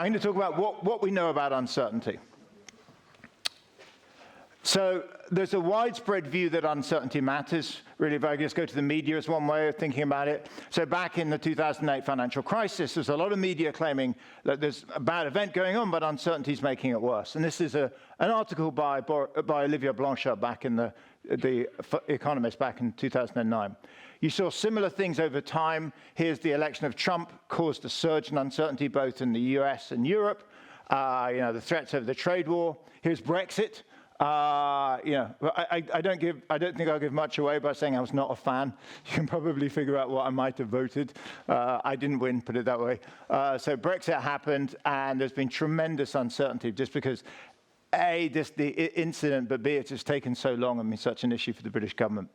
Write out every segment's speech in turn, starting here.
I'm going to talk about what we know about uncertainty. So there's a widespread view that uncertainty matters. Really, if I just go to the media as one way of thinking about it. So back in the 2008 financial crisis, there's a lot of media claiming that there's a bad event going on, but uncertainty is making it worse. And this is an article by Olivier Blanchard back in the Economist back in 2009. You saw similar things over time. Here's the election of Trump caused a surge in uncertainty both in the US and Europe. The threats over the trade war. Here's Brexit. I don't think I'll give much away by saying I was not a fan. You can probably figure out what I might have voted. I didn't win, put it that way. So Brexit happened, and there's been tremendous uncertainty just because, A, just the incident, but B, it's just taken so long and been such an issue for the British government.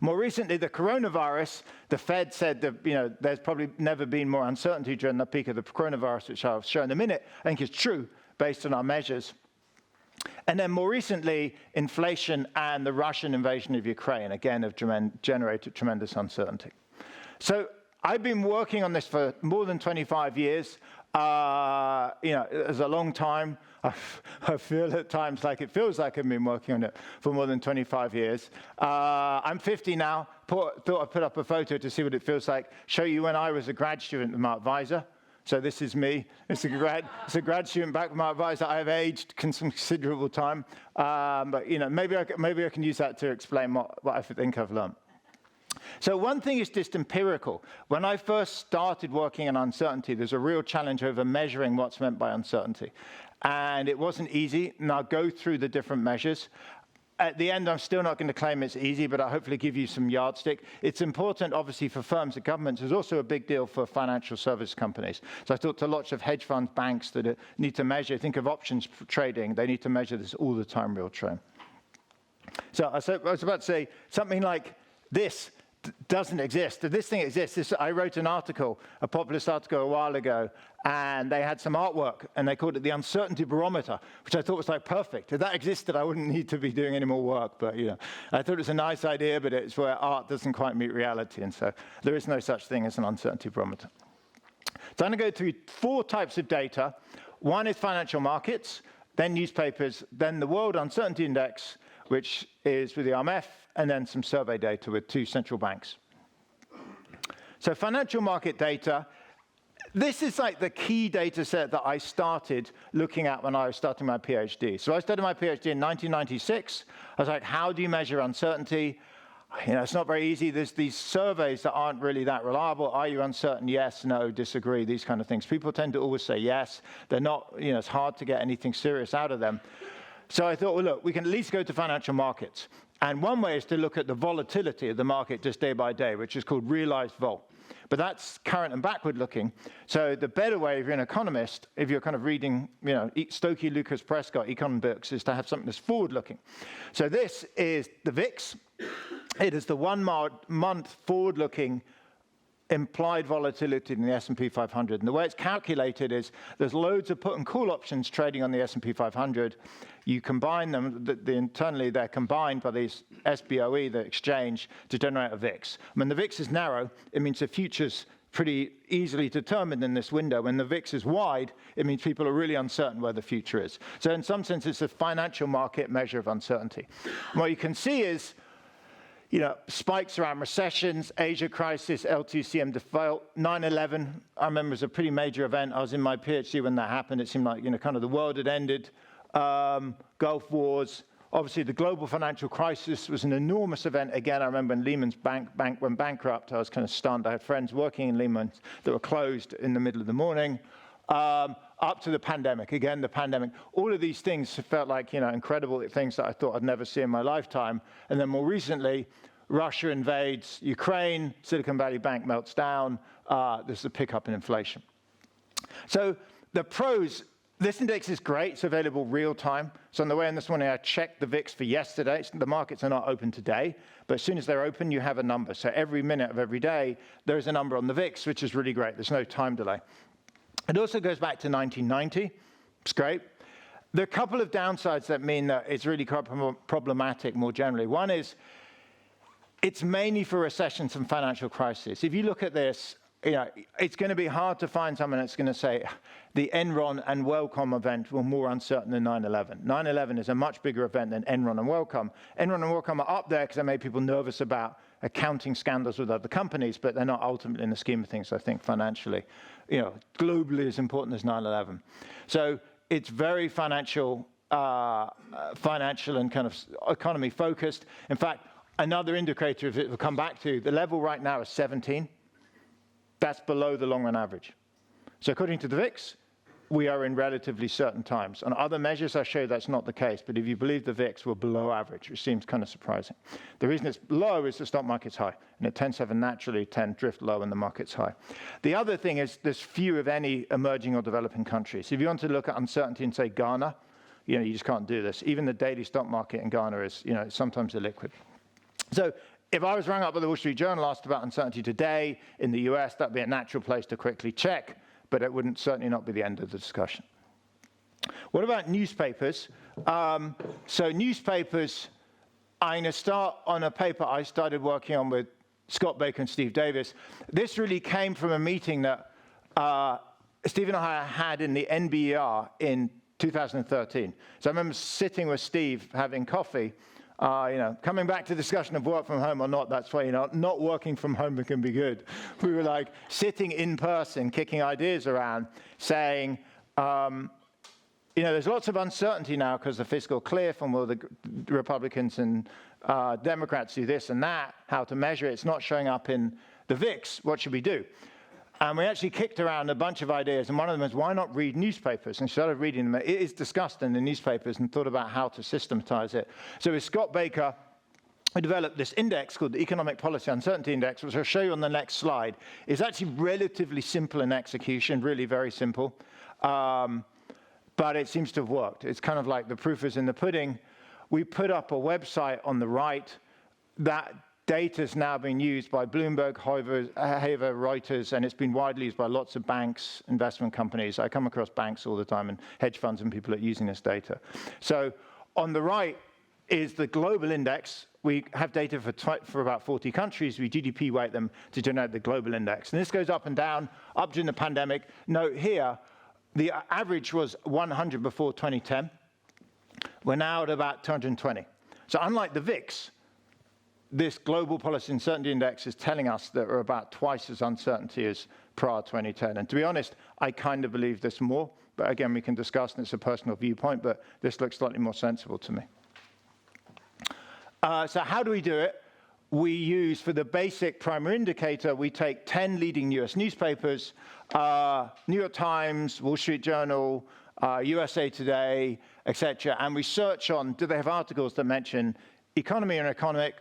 More recently, the coronavirus, the Fed said that there's probably never been more uncertainty during the peak of the coronavirus, which I'll show in a minute. I think is true based on our measures. And then more recently, inflation and the Russian invasion of Ukraine, again, have generated tremendous uncertainty. So I've been working on this for more than 25 years. It's a long time. I feel at times like it feels like I've been working on it for more than 25 years. I'm 50 now. Thought I'd put up a photo to see what it feels like. Show you when I was a grad student with my advisor. So this is me. It's a grad student back with my advisor. I have aged considerable time, but maybe I can use that to explain what I think I've learned. So one thing is just empirical. When I first started working on uncertainty, there's a real challenge over measuring what's meant by uncertainty, and it wasn't easy. And I'll go through the different measures. At the end, I'm still not going to claim it's easy, but I'll hopefully give you some yardstick. It's important, obviously, for firms and governments. It's also a big deal for financial service companies. So I talked to lots of hedge funds, banks that need to measure. Think of options trading. They need to measure this all the time, real time. So I was about to say something like this doesn't exist. This thing exists. I wrote an article, a populist article a while ago, and they had some artwork, and they called it the uncertainty barometer, which I thought was like perfect. If that existed, I wouldn't need to be doing any more work. But I thought it was a nice idea, but it's where art doesn't quite meet reality, and so there is no such thing as an uncertainty barometer. So I'm going to go through 4 types of data. One is financial markets, then newspapers, then the World Uncertainty Index, which is with the IMF, and then some survey data with 2 central banks. So financial market data, this is like the key data set that I started looking at when I was starting my PhD. So I started my PhD in 1996. I was like, how do you measure uncertainty? It's not very easy. There's these surveys that aren't really that reliable. Are you uncertain? Yes, no, disagree, these kind of things. People tend to always say yes. They're not, it's hard to get anything serious out of them. So I thought, well, look, we can at least go to financial markets. And one way is to look at the volatility of the market just day by day, which is called realized vol. But that's current and backward looking. So the better way, if you're an economist, if you're kind of reading, Stokey, Lucas, Prescott, econ books, is to have something that's forward looking. So this is the VIX. It is the 1 month forward looking implied volatility in the S&P 500. And the way it's calculated is there's loads of put and call options trading on the S&P 500. You combine them, internally they're combined by these SBOE, the exchange, to generate a VIX. When the VIX is narrow, it means the future's pretty easily determined in this window. When the VIX is wide, it means people are really uncertain where the future is. So in some sense, it's a financial market measure of uncertainty. And what you can see is spikes around recessions, Asia crisis, L2CM default, 9/11. I remember it was a pretty major event. I was in my PhD when that happened. It seemed like, kind of the world had ended. Gulf Wars. Obviously, the global financial crisis was an enormous event. Again, I remember when Lehman's bank went bankrupt. I was kind of stunned. I had friends working in Lehman's that were closed in the middle of the morning. Up to the pandemic. Again, the pandemic. All of these things felt like, incredible things that I thought I'd never see in my lifetime. And then more recently, Russia invades Ukraine, Silicon Valley Bank melts down, there's a pickup in inflation. So the pros, this index is great, it's available real time. So on the way in this morning, I checked the VIX for yesterday. The markets are not open today, but as soon as they're open, you have a number. So every minute of every day, there is a number on the VIX, which is really great. There's no time delay. It also goes back to 1990. It's great. There are a couple of downsides that mean that it's really quite problematic more generally. One is it's mainly for recessions and financial crises. If you look at this, it's going to be hard to find someone that's going to say the Enron and WellCom event were more uncertain than 9/11. 9/11 is a much bigger event than Enron and WellCom. Enron and WellCom are up there because they made people nervous about accounting scandals with other companies, but they're not ultimately in the scheme of things, I think, financially, globally as important as 9/11. So it's very financial and kind of economy focused. In fact, another indicator of it we'll come back to, the level right now is 17. That's below the long-run average. So according to the VIX, we are in relatively certain times. On other measures, I show that's not the case, but if you believe the VIX, we're below average, which seems kind of surprising. The reason it's low is the stock market's high, and it tends to naturally drift low when the market's high. The other thing is there's few of any emerging or developing countries. If you want to look at uncertainty and say Ghana, you just can't do this. Even the daily stock market in Ghana is, sometimes illiquid. So if I was rung up by the Wall Street Journal, asked about uncertainty today in the US, that'd be a natural place to quickly check, but it wouldn't certainly not be the end of the discussion. What about newspapers? So newspapers, I'm going to start on a paper I started working on with Scott Baker and Steve Davis. This really came from a meeting that Steve and I had in the NBER in 2013. So I remember sitting with Steve having coffee, coming back to the discussion of work from home or not, that's why, not working from home can be good. We were like sitting in person, kicking ideas around, saying, there's lots of uncertainty now because the fiscal cliff and will the Republicans and Democrats do this and that, how to measure it. It's not showing up in the VIX. What should we do? And we actually kicked around a bunch of ideas, and one of them is, why not read newspapers? And started reading them. It is discussed in the newspapers, and thought about how to systematize it. So with Scott Baker, we developed this index called the Economic Policy Uncertainty Index, which I'll show you on the next slide. It's actually relatively simple in execution, really very simple. But it seems to have worked. It's kind of like the proof is in the pudding. We put up a website on the right that data is now being used by Bloomberg, Haver, Reuters, and it's been widely used by lots of banks, investment companies. I come across banks all the time and hedge funds and people are using this data. So on the right is the global index. We have data for about 40 countries. We GDP weight them to generate the global index. And this goes up and down, up during the pandemic. Note here, the average was 100 before 2010. We're now at about 220. So unlike the VIX, this global policy uncertainty index is telling us that we're about twice as uncertainty as prior to 2010. And to be honest, I kind of believe this more. But again, we can discuss, and it's a personal viewpoint, but this looks slightly more sensible to me. So how do we do it? We use, for the basic primary indicator, we take 10 leading US newspapers, New York Times, Wall Street Journal, USA Today, etc., and we search on, do they have articles that mention economy and economic,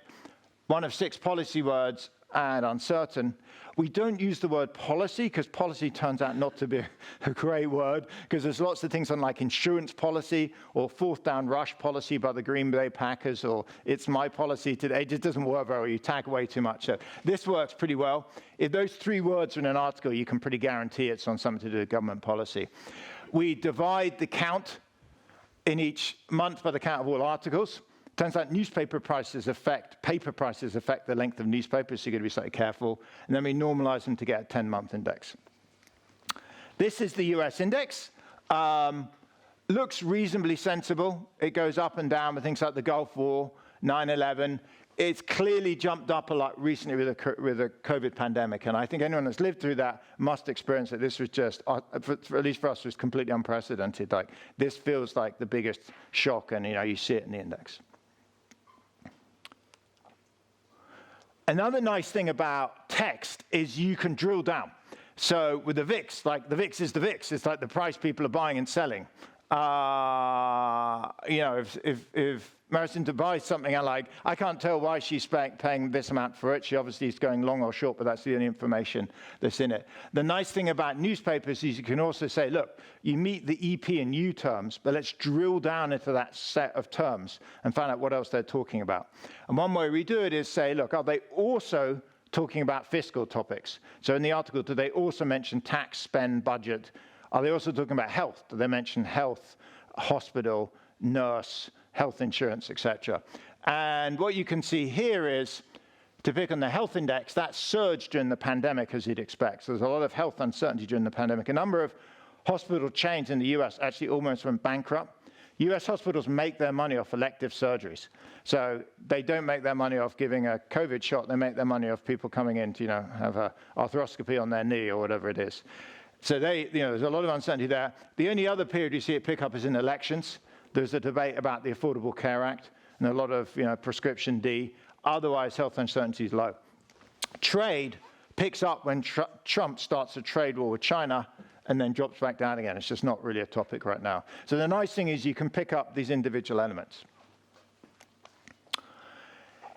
one of 6 policy words, and uncertain. We don't use the word policy, because policy turns out not to be a great word, because there's lots of things on like insurance policy, or fourth down rush policy by the Green Bay Packers, or it's my policy today. It just doesn't work very well. You tag way too much. So this works pretty well. If those 3 words are in an article, you can pretty guarantee it's on something to do with government policy. We divide the count in each month by the count of all articles. Turns out paper prices affect the length of newspapers, so you've got to be slightly careful. And then we normalize them to get a 10-month index. This is the US index. Looks reasonably sensible. It goes up and down with things like the Gulf War, 9/11. It's clearly jumped up a lot recently with the COVID pandemic. And I think anyone that's lived through that must experience that this was just, at least for us, was completely unprecedented. Like, this feels like the biggest shock, and you see it in the index. Another nice thing about text is you can drill down. So with the VIX, like the VIX is the VIX. It's like the price people are buying and selling. If Marison buys something I can't tell why she's paying this amount for it. She obviously is going long or short, but that's the only information that's in it. The nice thing about newspapers is you can also say, look, you meet the EP and U terms, but let's drill down into that set of terms and find out what else they're talking about. And one way we do it is say, look, are they also talking about fiscal topics? So in the article, do they also mention tax, spend, budget? Are they also talking about health? Do they mention health, hospital, nurse, health insurance, etc.? And what you can see here is to pick on the health index, that surged during the pandemic, as you'd expect. So there's a lot of health uncertainty during the pandemic. A number of hospital chains in the US actually almost went bankrupt. US hospitals make their money off elective surgeries. So they don't make their money off giving a COVID shot, they make their money off people coming in to, have an arthroscopy on their knee or whatever it is. So there's a lot of uncertainty there. The only other period you see it pick up is in elections. There's a debate about the Affordable Care Act and a lot of, prescription D. Otherwise, health uncertainty is low. Trade picks up when Trump starts a trade war with China and then drops back down again. It's just not really a topic right now. So the nice thing is you can pick up these individual elements.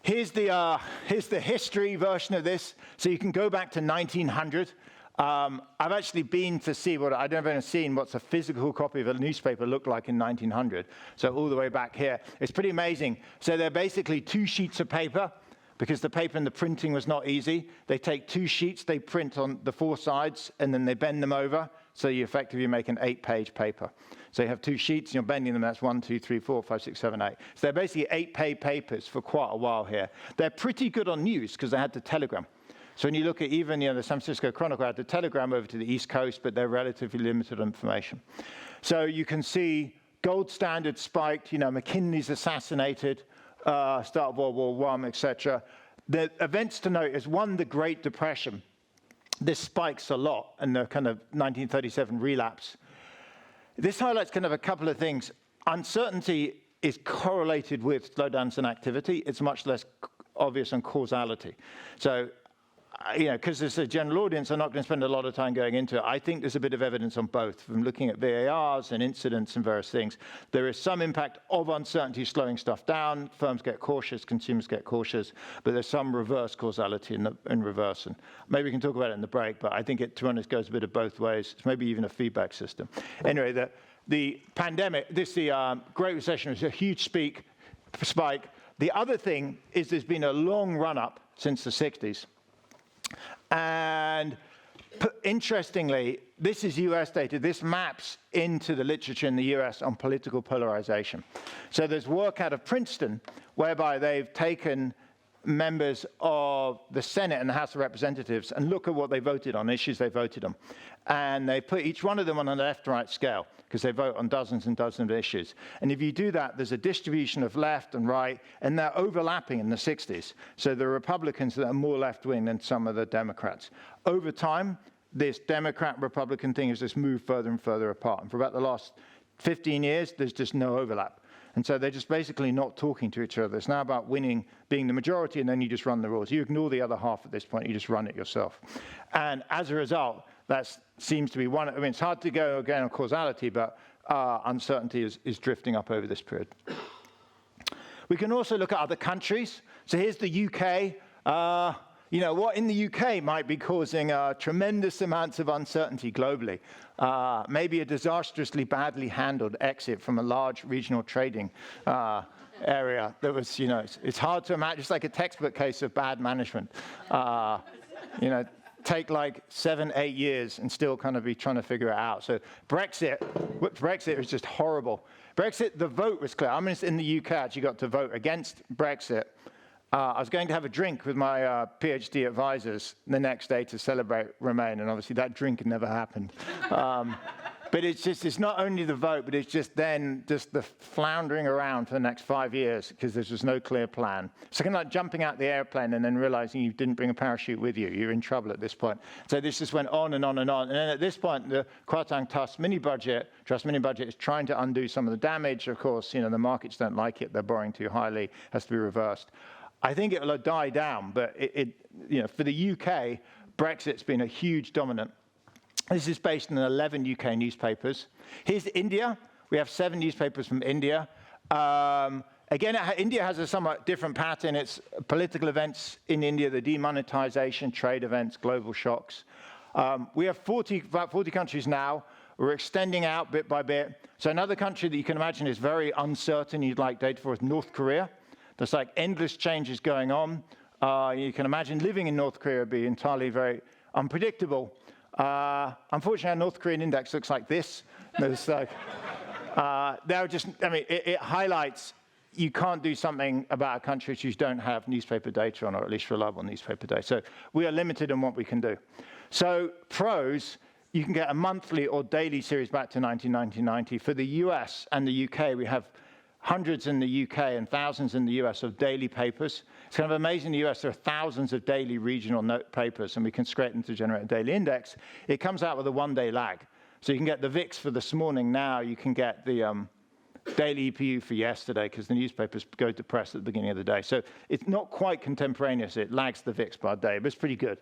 Here's the history version of this. So you can go back to 1900. I've actually been to see I've never seen what's a physical copy of a newspaper looked like in 1900. So all the way back here. It's pretty amazing. So they're basically 2 sheets of paper, because the paper and the printing was not easy. They take 2 sheets, they print on the 4 sides, and then they bend them over. So you effectively make an 8-page paper. So you have 2 sheets, and you're bending them. That's 1, 2, 3, 4, 5, 6, 7, 8. So they're basically 8-page papers for quite a while here. They're pretty good on news because they had the telegram. So when you look at even the San Francisco Chronicle had the telegram over to the East Coast, but they're relatively limited information. So you can see gold standard spiked, McKinley's assassinated, start of World War I, etc. The events to note is, one, the Great Depression. This spikes a lot, and the kind of 1937 relapse. This highlights kind of a couple of things. Uncertainty is correlated with slowdowns in activity. It's much less obvious on causality. So, because there's a general audience, I'm not going to spend a lot of time going into it. I think there's a bit of evidence on both, from looking at VARs and incidents and various things. There is some impact of uncertainty slowing stuff down. Firms get cautious, consumers get cautious, but there's some reverse causality in reverse. And maybe we can talk about it in the break, but I think it, to be honest, goes a bit of both ways. It's maybe even a feedback system. Anyway, the pandemic, the Great Recession was a huge spike. The other thing is there's been a long run-up since the 60s. And interestingly, this is US data. This maps into the literature in the US on political polarization. So there's work out of Princeton whereby they've taken members of the Senate and the House of Representatives and look at what they voted on, issues they voted on. And they put each one of them on a left-right scale, because they vote on dozens and dozens of issues. And if you do that, there's a distribution of left and right, and they're overlapping in the 60s. So the Republicans that are more left-wing than some of the Democrats. Over time, this Democrat-Republican thing has just moved further and further apart. And for about the last 15 years, there's just no overlap. And so they're just basically not talking to each other. It's now about winning, being the majority, and then you just run the rules. You ignore the other half at this point. You just run it yourself. And as a result, that seems to be one. It's hard to go again on causality, but uncertainty is drifting up over this period. We can also look at other countries. So here's the UK. What in the UK might be causing tremendous amounts of uncertainty globally. Maybe a disastrously badly handled exit from a large regional trading area that was, it's hard to imagine. It's like a textbook case of bad management. Take like 7, 8 years and still kind of be trying to figure it out. So Brexit was just horrible. Brexit, the vote was clear. In the UK, I actually got to vote against Brexit. I was going to have a drink with my PhD advisors the next day to celebrate Remain, and obviously that drink never happened. But it's not only the vote, but it's just the floundering around for the next 5 years because there's just no clear plan. So kind of like jumping out the airplane and then realizing you didn't bring a parachute with you. You're in trouble at this point. So this just went on and on and on. And then at this point, the Kwarteng Trust mini budget is trying to undo some of the damage. Of course, the markets don't like it. They're borrowing too highly. Has to be reversed. I think it will die down, but for the UK, Brexit's been a huge dominant. This is based on 11 UK newspapers. Here's India. We have 7 newspapers from India. Again, India has a somewhat different pattern. It's political events in India, the demonetization, trade events, global shocks. We have about 40 countries now. We're extending out bit by bit. So another country that you can imagine is very uncertain, you'd like data for, is North Korea. There's like endless changes going on. You can imagine living in North Korea would be entirely very unpredictable. Unfortunately, our North Korean index looks like this. There's like, it highlights, you can't do something about a country which you don't have newspaper data on, or at least reliable newspaper data. So we are limited in what we can do. So pros, you can get a monthly or daily series back to 1990. For the US and the UK, we have hundreds in the UK and thousands in the US of daily papers. It's kind of amazing in the US, there are thousands of daily regional note papers, and we can scrape them to generate a daily index. It comes out with a one-day lag. So you can get the VIX for this morning now, you can get the daily EPU for yesterday, because the newspapers go to press at the beginning of the day. So it's not quite contemporaneous, it lags the VIX by a day, but it's pretty good.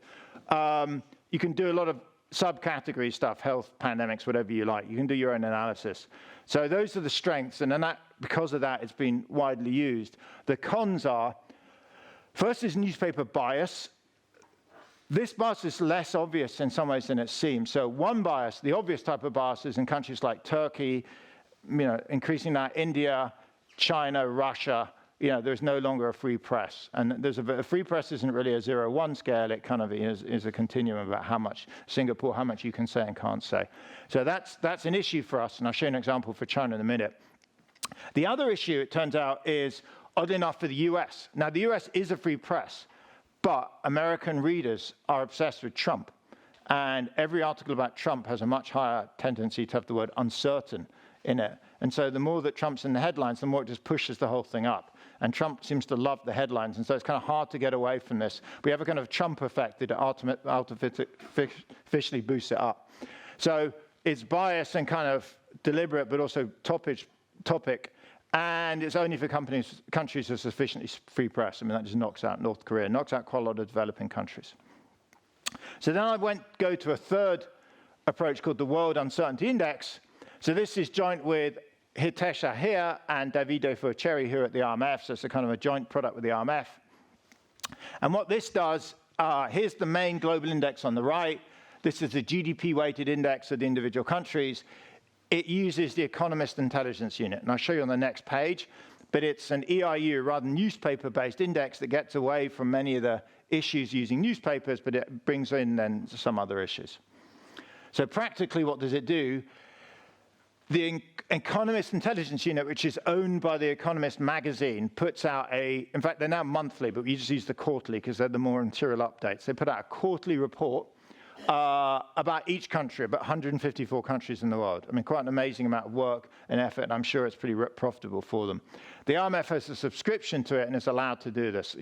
You can do a lot of subcategory stuff, health, pandemics, whatever you like. You can do your own analysis. So those are the strengths, and then because of that, it's been widely used. The cons are, first is newspaper bias. This bias is less obvious in some ways than it seems. So one bias, the obvious type of bias, is in countries like Turkey, increasing that, India, China, Russia. There's no longer a free press. And a free press isn't really a 0-1 scale. It kind of is a continuum about how much Singapore, how much you can say and can't say. So that's an issue for us, and I'll show you an example for China in a minute. The other issue, it turns out, is oddly enough for the US. Now, the US is a free press, but American readers are obsessed with Trump. And every article about Trump has a much higher tendency to have the word uncertain in it. And so the more that Trump's in the headlines, the more it just pushes the whole thing up. And Trump seems to love the headlines, and so it's kind of hard to get away from this. We have a kind of Trump effect that artificially boosts it up. So it's biased and kind of deliberate, but also topic, and it's only for countries with sufficiently free press. I mean, that just knocks out North Korea, knocks out quite a lot of developing countries. So then I go to a third approach called the World Uncertainty Index. So this is joint with Hitesh Ahir and Davide Fuceri, who are at the IMF, so it's a kind of a joint product with the IMF. And what this does, here's the main global index on the right. This is the GDP-weighted index of the individual countries. It uses the Economist Intelligence Unit, and I'll show you on the next page, but it's an EIU, rather than newspaper-based index, that gets away from many of the issues using newspapers, but it brings in then some other issues. So practically, what does it do? The Economist Intelligence Unit, which is owned by the Economist magazine, puts out in fact, they're now monthly, but we just use the quarterly because they're the more material updates. They put out a quarterly report about each country, about 154 countries in the world. I mean, quite an amazing amount of work and effort, and I'm sure it's pretty profitable for them. The IMF has a subscription to it and is allowed to do this.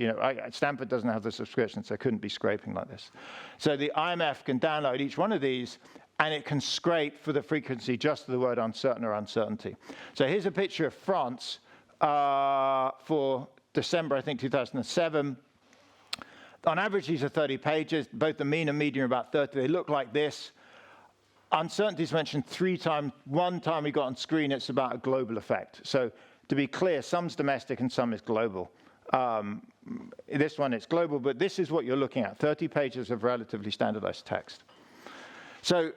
Stanford doesn't have the subscription, so it couldn't be scraping like this. So the IMF can download each one of these, and it can scrape for the frequency just of the word uncertain or uncertainty. So here's a picture of France for December, I think, 2007. On average, these are 30 pages. Both the mean and median are about 30. They look like this. Uncertainty is mentioned 3 times. One time we got on screen, it's about a global effect. So to be clear, some's domestic and some is global. This one is global, but this is what you're looking at, 30 pages of relatively standardized text. So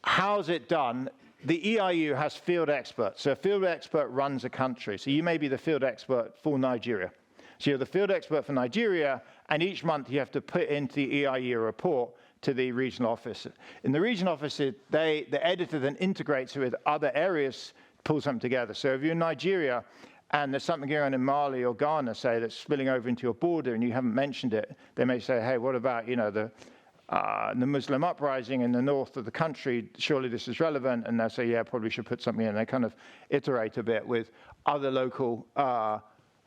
how's it done? The EIU has field experts. So a field expert runs a country. So you may be the field expert for Nigeria. So you're the field expert for Nigeria, and each month you have to put into the EIU report to the regional office. In the regional office, the editor then integrates it with other areas, pulls them together. So if you're in Nigeria and there's something going on in Mali or Ghana, say, that's spilling over into your border and you haven't mentioned it, they may say, hey, what about, the Muslim uprising in the north of the country? Surely this is relevant. And they'll say, yeah, probably should put something in. They kind of iterate a bit with other local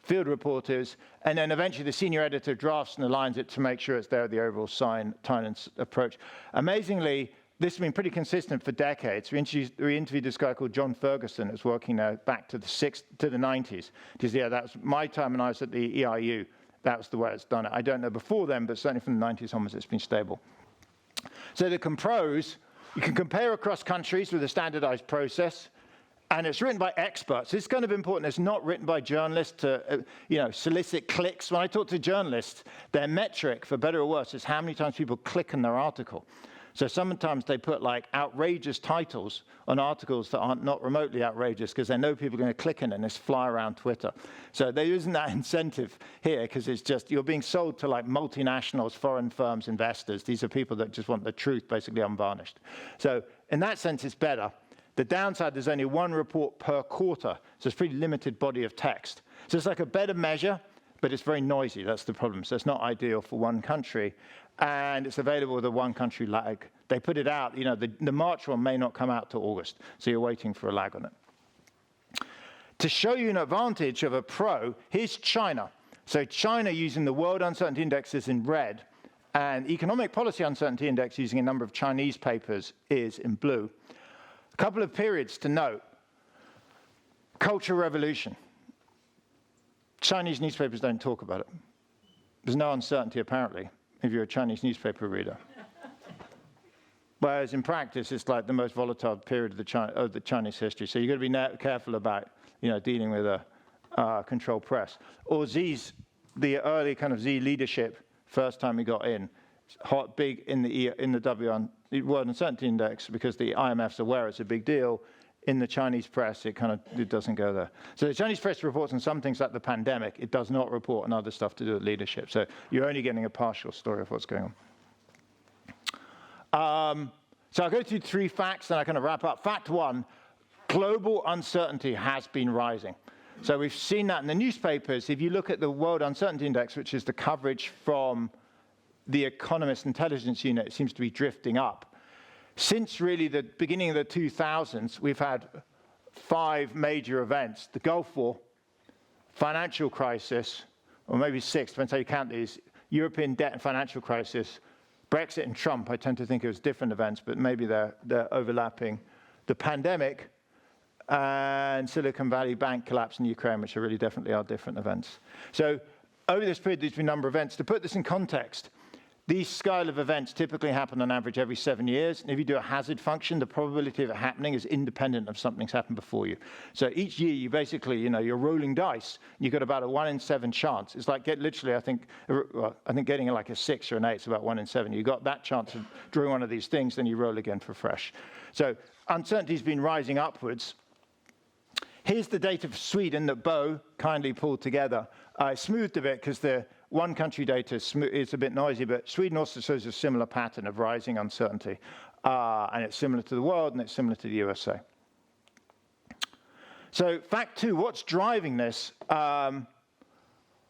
field reporters, and then eventually the senior editor drafts and aligns it to make sure it's there, the overall time and approach. Amazingly, this has been pretty consistent for decades. We interviewed this guy called John Ferguson, who's working now back to the 90s. Because, yeah, that was my time when I was at the EIU. That was the way it's done. I don't know before then, but certainly from the 90s onwards, it's been stable. So the pros, you can compare across countries with a standardized process. And it's written by experts. It's kind of important. It's not written by journalists to, solicit clicks. When I talk to journalists, their metric, for better or worse, is how many times people click on their article. So sometimes they put like outrageous titles on articles that aren't not remotely outrageous because they know people are going to click on it and it's fly around Twitter. So there isn't that incentive here because it's just you're being sold to like multinationals, foreign firms, investors. These are people that just want the truth basically unvarnished. So in that sense, it's better. The downside, there's only one report per quarter, so it's a pretty limited body of text. So it's like a better measure, but it's very noisy. That's the problem. So it's not ideal for one country. And it's available with a one country lag. They put it out, the March one may not come out till August. So you're waiting for a lag on it. To show you an advantage of a pro, here's China. So China using the World Uncertainty Index is in red, and Economic Policy Uncertainty Index using a number of Chinese papers is in blue. A couple of periods to note. Cultural Revolution. Chinese newspapers don't talk about it. There's no uncertainty, apparently, if you're a Chinese newspaper reader. Whereas in practice, it's like the most volatile period of the Chinese history. So you've got to be careful about, dealing with a controlled press. Or the early kind of Z leadership, first time we got in, hot, big in the World Uncertainty Index because the IMF's aware it's a big deal. In the Chinese press, it doesn't go there. So the Chinese press reports on some things like the pandemic. It does not report on other stuff to do with leadership. So you're only getting a partial story of what's going on. So I'll go through 3 facts, and I kind of wrap up. Fact 1, global uncertainty has been rising. So we've seen that in the newspapers. If you look at the World Uncertainty Index, which is the coverage from the Economist Intelligence Unit, it seems to be drifting up. Since really the beginning of the 2000s, we've had 5 major events: the Gulf War, financial crisis, or maybe 6, depends how you count these, European debt and financial crisis, Brexit and Trump. I tend to think it was different events, but maybe they're overlapping. The pandemic and Silicon Valley Bank collapse in Ukraine, which are really definitely are different events. So over this period, there's been a number of events. To put this in context, these scale of events typically happen on average every 7 years. And if you do a hazard function, the probability of it happening is independent of something's happened before you. So each year, you basically, you're rolling dice. You've got about a 1 in 7 chance. It's like I think getting like a 6 or an 8 is about 1 in 7. You got that chance of drawing one of these things, then you roll again for fresh. So uncertainty's been rising upwards. Here's the data for Sweden that Bo kindly pulled together. I smoothed a bit because the one country data is a bit noisy, but Sweden also shows a similar pattern of rising uncertainty. And it's similar to the world, and it's similar to the USA. So fact 2, what's driving this? It's a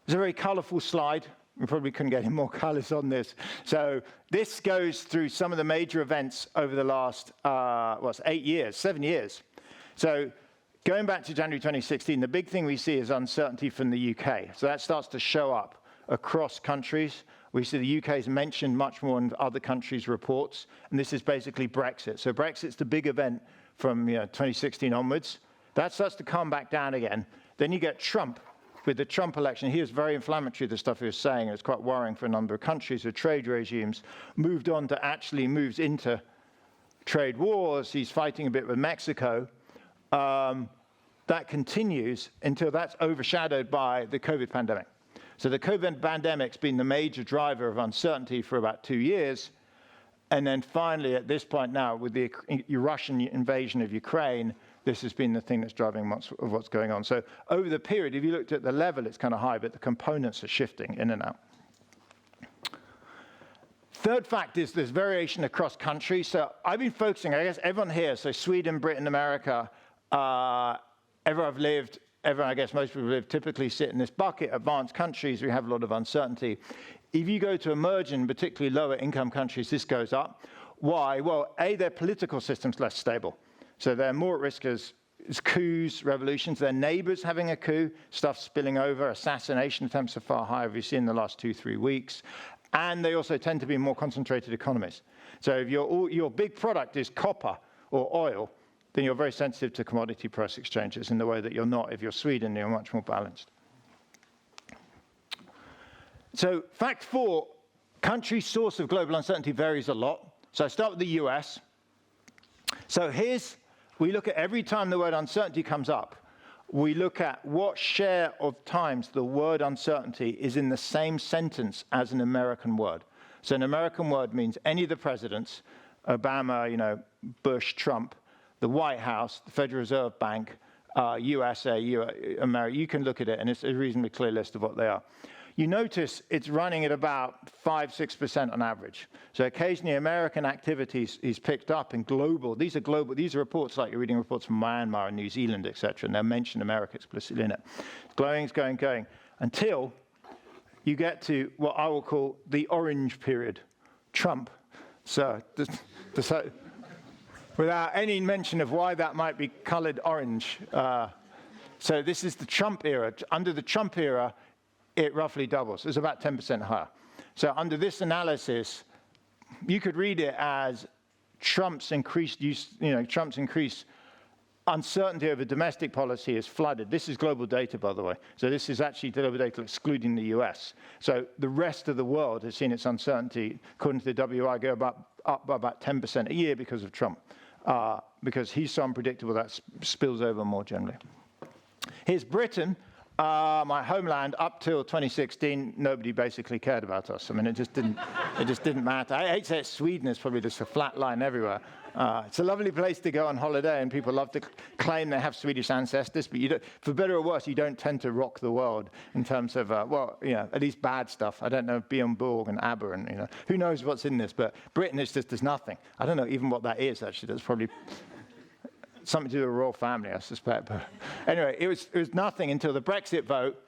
very colorful slide. We probably couldn't get any more colors on this. So this goes through some of the major events over the last, 7 years. So going back to January 2016, the big thing we see is uncertainty from the UK. So that starts to show up across countries. We see the UK is mentioned much more in other countries' reports, and this is basically Brexit. So Brexit's the big event from 2016 onwards. That starts to come back down again. Then you get Trump. With the Trump election, he was very inflammatory, the stuff he was saying. It was quite worrying for a number of countries with trade regimes. Moved on to actually moves into trade wars. He's fighting a bit with Mexico. That continues until that's overshadowed by the COVID pandemic. So the COVID pandemic's been the major driver of uncertainty for about 2 years. And then finally, at this point now, with the Russian invasion of Ukraine, this has been the thing that's driving much of what's going on. So over the period, if you looked at the level, it's kind of high, but the components are shifting in and out. Third fact is there's variation across countries. So I've been focusing, I guess, everyone here, so Sweden, Britain, America, everyone, I guess most people live, typically sit in this bucket. Advanced countries, we have a lot of uncertainty. If you go to emerging, particularly lower income countries, this goes up. Why? Well, their political system's less stable. So they're more at risk as coups, revolutions. Their neighbors having a coup, stuff spilling over, assassination attempts are far higher, we've seen in the last 2-3 weeks. And they also tend to be more concentrated economies. So if your big product is copper or oil, then you're very sensitive to commodity price exchanges in the way that you're not. If you're Sweden, you're much more balanced. So fact 4, country source of global uncertainty varies a lot. So I start with the US. So we look at every time the word uncertainty comes up, we look at what share of times the word uncertainty is in the same sentence as an American word. So an American word means any of the presidents, Obama, Bush, Trump, the White House, the Federal Reserve Bank, USA, America. You can look at it, and it's a reasonably clear list of what they are. you notice it's running at about 5-6% on average. So occasionally American activities is picked up in global. These are reports like you're reading reports from Myanmar and New Zealand, etc. And they'll mention America explicitly in it. Going, until you get to what I will call the orange period, Trump. So without any mention of why that might be colored orange. So this is the Trump era. Under the Trump era, it roughly doubles. It's about 10% higher. So under this analysis, you could read it as Trump's increased uncertainty over domestic policy is flooded. This is global data, by the way. So this is actually global data excluding the US. So the rest of the world has seen its uncertainty, according to the WI, go up by about 10% a year because of Trump. Because he's so unpredictable that spills over more generally. Here's Britain, my homeland. Up till 2016, nobody basically cared about us. I mean, it just didn't matter. I hate to say it, Sweden is probably just a flat line everywhere. It's a lovely place to go on holiday, and people love to claim they have Swedish ancestors, but you don't, for better or worse, you don't tend to rock the world in terms of, at least bad stuff. I don't know, Björn Borg and ABBA, and, who knows what's in this, but Britain is just, there's nothing. I don't know even what that is, actually. That's probably something to do with the royal family, I suspect. But anyway, it was nothing until the Brexit vote.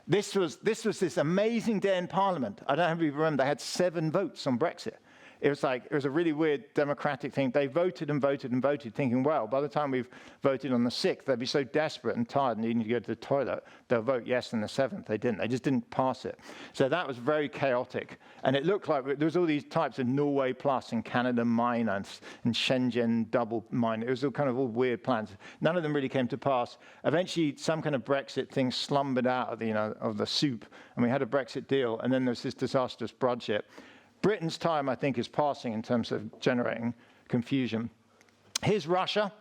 This was this amazing day in Parliament. I don't know if you remember, they had 7 votes on Brexit. It was a really weird democratic thing. They voted and voted and voted, thinking, well, by the time we've voted on the 6th, they'll be so desperate and tired and needing to go to the toilet, they'll vote yes on the 7th. They didn't. They just didn't pass it. So that was very chaotic. And it looked like there was all these types of Norway Plus and Canada Minus and Shenzhen Double Minus. It was all kind of all weird plans. None of them really came to pass. Eventually, some kind of Brexit thing slumbered out of the soup, and we had a Brexit deal, and then there was this disastrous Brexit. Britain's time, I think, is passing in terms of generating confusion. Here's Russia.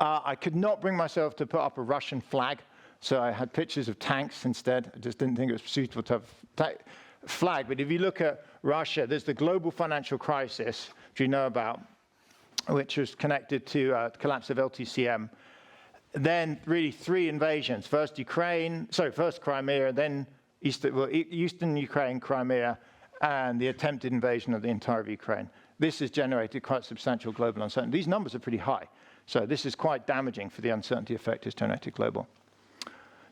I could not bring myself to put up a Russian flag, so I had pictures of tanks instead. I just didn't think it was suitable to have a flag. But if you look at Russia, there's the global financial crisis, which you know about, which was connected to the collapse of LTCM. Then really 3 invasions. First Crimea, then Eastern Ukraine, Crimea, and the attempted invasion of the entire of Ukraine. This has generated quite substantial global uncertainty. These numbers are pretty high. So this is quite damaging for the uncertainty effect it's generated global.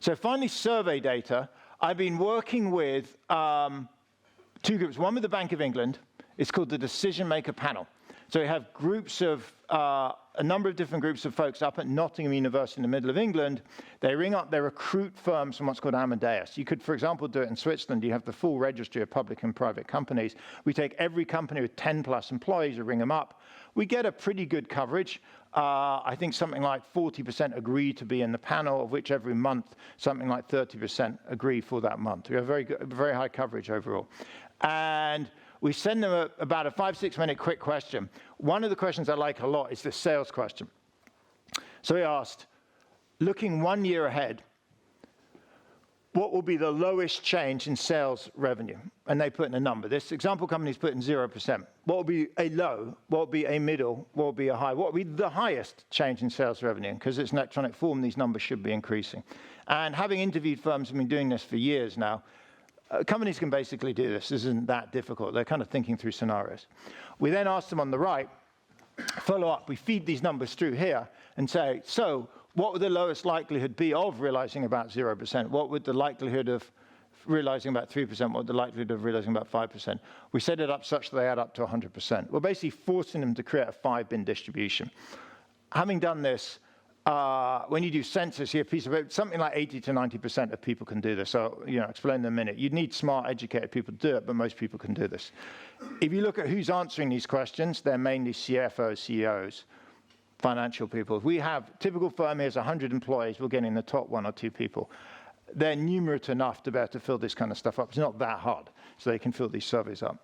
So finally, survey data. I've been working with 2 groups. One with the Bank of England. It's called the Decision Maker Panel. So we have groups of, a number of different groups of folks up at Nottingham University in the middle of England. They recruit firms from what's called Amadeus. You could, for example, do it in Switzerland. You have the full registry of public and private companies. We take every company with 10+ employees and ring them up. We get a pretty good coverage. I think something like 40% agree to be in the panel, of which every month something like 30% agree for that month. We have very high coverage overall. And we send them about a 5-6 minute quick question. One of the questions I like a lot is the sales question. So we asked, looking 1 year ahead, what will be the lowest change in sales revenue? And they put in a number. This example company's put in 0%. What will be a low? What will be a middle? What will be a high? What will be the highest change in sales revenue? Because it's an electronic form, these numbers should be increasing. And having interviewed firms who've been doing this for years now, companies can basically do this. This isn't that difficult. They're kind of thinking through scenarios. We then ask them on the right, follow up. We feed these numbers through here and say, so what would the lowest likelihood be of realizing about 0%? What would the likelihood of realizing about 3%? What would the likelihood of realizing about 5%? We set it up such that they add up to 100%. We're basically forcing them to create a 5-bin distribution. Having done this, when you do census, you have piece of it, something like 80 to 90% of people can do this. So, explain in a minute. You'd need smart, educated people to do it, but most people can do this. If you look at who's answering these questions, they're mainly CFOs, CEOs, financial people. If we have, typical firm here is 100 employees, we're getting the top 1 or 2 people. They're numerate enough to be able to fill this kind of stuff up. It's not that hard, so they can fill these surveys up.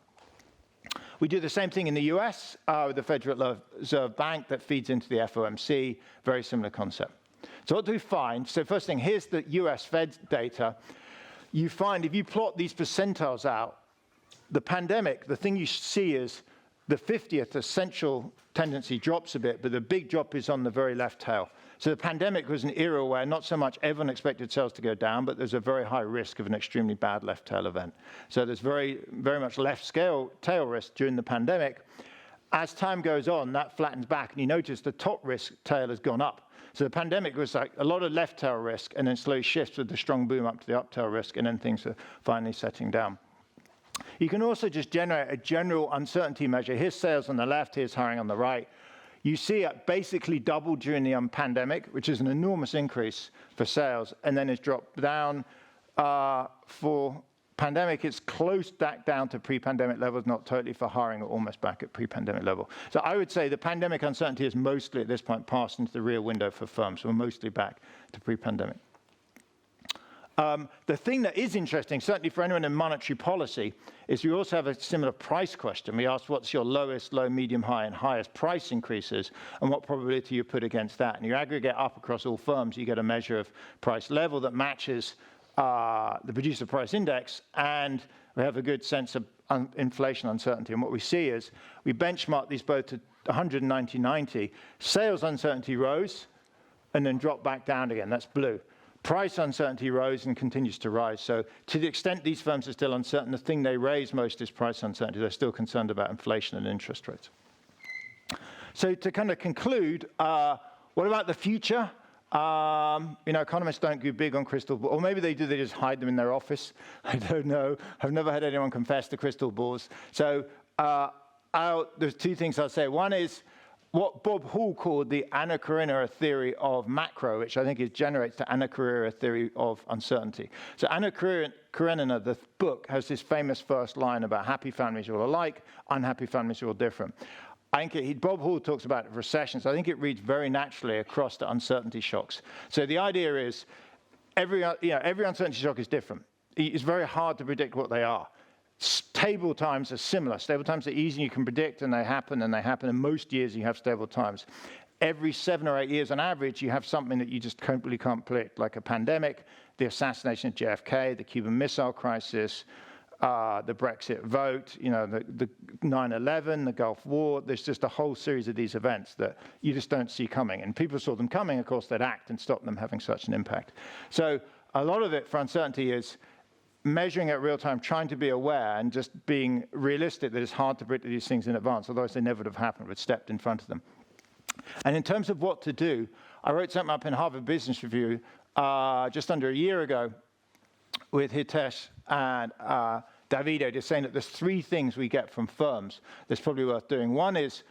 We do the same thing in the US with the Federal Reserve Bank that feeds into the FOMC, very similar concept. So what do we find? So first thing, here's the US Fed data. You find if you plot these percentiles out, the pandemic, the thing you see is the 50th essential tendency drops a bit, but the big drop is on the very left tail. So the pandemic was an era where not so much everyone expected sales to go down, but there's a very high risk of an extremely bad left tail event. So there's very, very much left tail risk during the pandemic. As time goes on, that flattens back, and you notice the top risk tail has gone up. So the pandemic was like a lot of left tail risk, and then slowly shifts with the strong boom up to the up tail risk, and then things are finally settling down. You can also just generate a general uncertainty measure. Here's sales on the left, here's hiring on the right. You see it basically doubled during the pandemic, which is an enormous increase for sales, and then it's dropped down. For pandemic, it's close back down to pre-pandemic levels, not totally for hiring, or almost back at pre-pandemic level. So I would say the pandemic uncertainty is mostly at this point passed into the rear window for firms. We're mostly back to pre-pandemic. The thing that is interesting, certainly for anyone in monetary policy, is we also have a similar price question. We asked what's your lowest, low, medium, high, and highest price increases, and what probability you put against that. And you aggregate up across all firms, you get a measure of price level that matches the producer price index, and we have a good sense of inflation uncertainty. And what we see is we benchmark these both to 100 and 90. Sales uncertainty rose and then dropped back down again. That's blue. Price uncertainty rose and continues to rise. So to the extent these firms are still uncertain, the thing they raise most is price uncertainty. They're still concerned about inflation and interest rates. So to kind of conclude, what about the future? Economists don't go big on crystal balls, or maybe they do, they just hide them in their office. I don't know. I've never had anyone confess to crystal balls. So there's two things I'll say. One is what Bob Hall called the Anna Karenina theory of macro, which I think generates the Anna Karenina theory of uncertainty. So Anna Karenina, the book, has this famous first line about happy families are all alike, unhappy families are all different. I think Bob Hall talks about recessions. I think it reads very naturally across the uncertainty shocks. So the idea is every uncertainty shock is different. It's very hard to predict what they are. Stable times are similar. Stable times are easy, you can predict, and they happen. In most years, you have stable times. Every 7 or 8 years on average, you have something that you just completely can't predict, like a pandemic, the assassination of JFK, the Cuban Missile Crisis, the Brexit vote, the 9/11, the Gulf War. There's just a whole series of these events that you just don't see coming. And people saw them coming, of course, they'd act and stop them having such an impact. So a lot of it for uncertainty is measuring at real time, trying to be aware, and just being realistic that it's hard to predict these things in advance, otherwise they never would have happened, we'd stepped in front of them. And in terms of what to do, I wrote something up in Harvard Business Review just under a year ago with Hitesh and Davide, just saying that there's 3 things we get from firms that's probably worth doing. One is,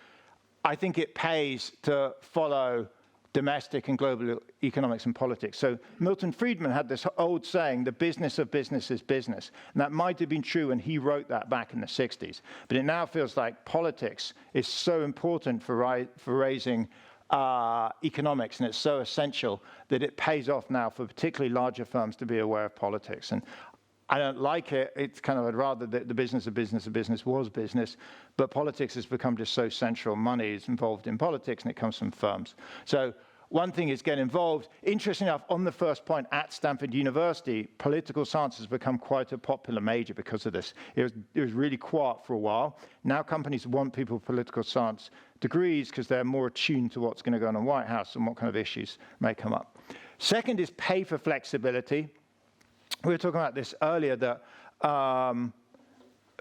I think it pays to follow domestic and global economics and politics. So Milton Friedman had this old saying, the business of business is business. And that might have been true when he wrote that back in the 60s. But it now feels like politics is so important for raising economics, and it's so essential that it pays off now for particularly larger firms to be aware of politics. And I don't like it. It's kind of, I'd rather that the business of business was business, but politics has become just so central. Money is involved in politics, and it comes from firms. So one thing is get involved. Interesting enough, on the first point, at Stanford University, political science has become quite a popular major because of this. It was really quiet for a while. Now companies want people with political science degrees because they're more attuned to what's going to go on in the White House and what kind of issues may come up. Second is pay for flexibility. We were talking about this earlier, that,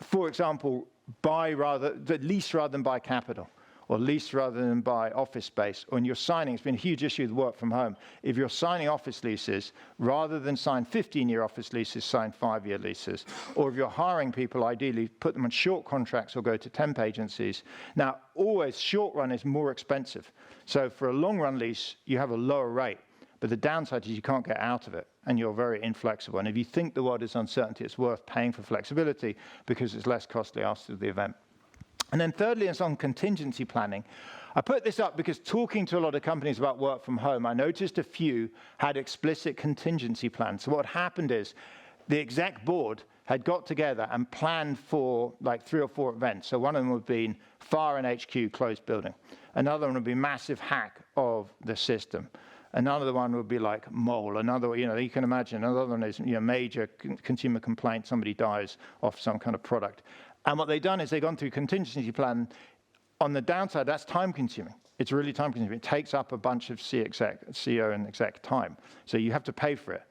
for example, lease rather than buy capital, or lease rather than buy office space. When you're signing, it's been a huge issue with work from home. If you're signing office leases, rather than sign 15-year office leases, sign 5-year leases. Or if you're hiring people, ideally put them on short contracts or go to temp agencies. Now, always short run is more expensive. So for a long run lease, you have a lower rate. But the downside is you can't get out of it, and you're very inflexible. And if you think the world is uncertainty, it's worth paying for flexibility because it's less costly after the event. And then thirdly, is on contingency planning. I put this up because talking to a lot of companies about work from home, I noticed a few had explicit contingency plans. So what happened is the exec board had got together and planned for like 3 or 4 events. So one of them would be fire in HQ, closed building. Another one would be massive hack of the system. Another one would be like mole. Another, you can imagine. Another one is major consumer complaint. Somebody dies off some kind of product. And what they've done is they've gone through contingency plan. On the downside, that's time consuming. It's really time consuming. It takes up a bunch of CEO and exec time. So you have to pay for it.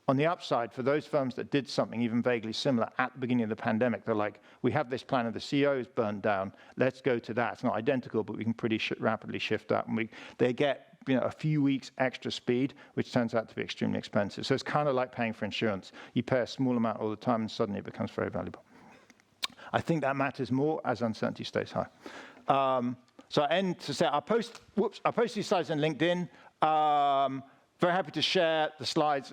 On the upside, for those firms that did something even vaguely similar at the beginning of the pandemic, they're like, we have this plan of the CEO is burned down. Let's go to that. It's not identical, but we can pretty rapidly shift that. And they get a few weeks extra speed, which turns out to be extremely expensive. So it's kind of like paying for insurance. You pay a small amount all the time, and suddenly it becomes very valuable. I think that matters more as uncertainty stays high. So I end to say, I'll post these slides on LinkedIn. Very happy to share the slides.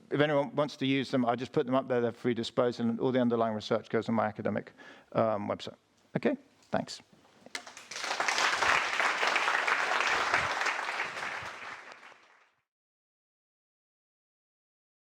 If anyone wants to use them, I'll just put them up there. They're free disposal, and all the underlying research goes on my academic website. Okay, thanks.